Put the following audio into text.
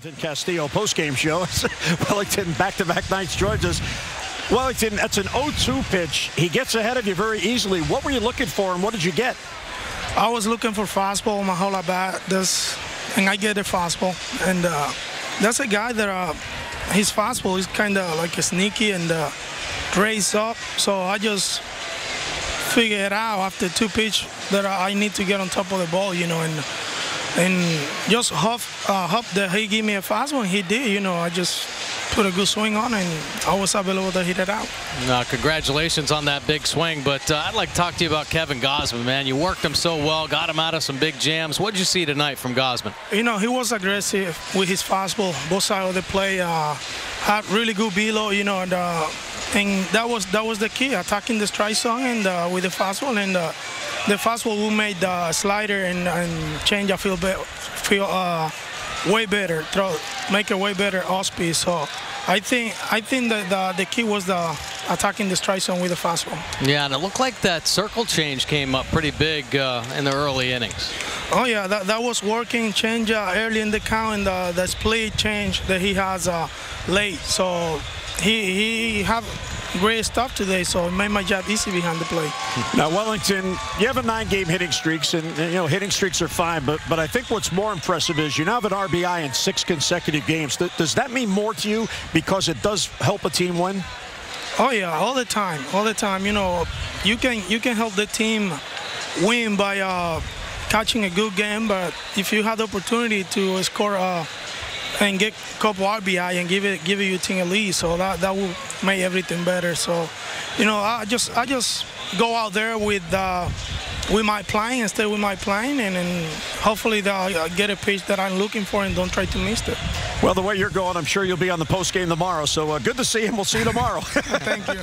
Wellington Castillo postgame show. Wellington back-to-back nights joins us. Wellington, that's an 0-2 pitch. He gets ahead of you very easily. What were you looking for, and what did you get? I was looking for fastball my whole at bat. And I get a fastball. And that's a guy that his fastball is kind of like a sneaky and raised up. So I just figured out after 2 pitch that I need to get on top of the ball, you know, and just hope that he give me a fastball, and he did, you know. I just put a good swing on, and I was available to hit it out. Congratulations on that big swing, but I'd like to talk to you about Kevin Gausman, man. You worked him so well, got him out of some big jams. What did you see tonight from Gausman? You know, he was aggressive with his fastball, both sides of the play. Had really good velo, you know, and that was the key, attacking the strike zone and with the fastball, and the fastball will make the slider and change I feel way better, make a way better off speed. So I think that the key was the attacking the strike zone with the fastball. Yeah, and it looked like that circle change came up pretty big in the early innings. Oh yeah, that was working. Change early in the count, and the split change that he has late. So he have great stuff today, so it made my job easy behind the plate. Now, Wellington, you have a 9-game hitting streak, and you know hitting streaks are fine, but I think what's more impressive is you now have an RBI in 6 consecutive games. Does that mean more to you because it does help a team win? Oh yeah, all the time. You know, you can help the team win by catching a good game, but if you have the opportunity to score and get a couple RBI and give your team a lead, so that will make everything better. So, you know, I just go out there with my plan and stay with my plan, and hopefully they'll get a pitch that I'm looking for and don't try to miss it. Well, the way you're going, I'm sure you'll be on the post game tomorrow. So good to see you, and we'll see you tomorrow. Thank you.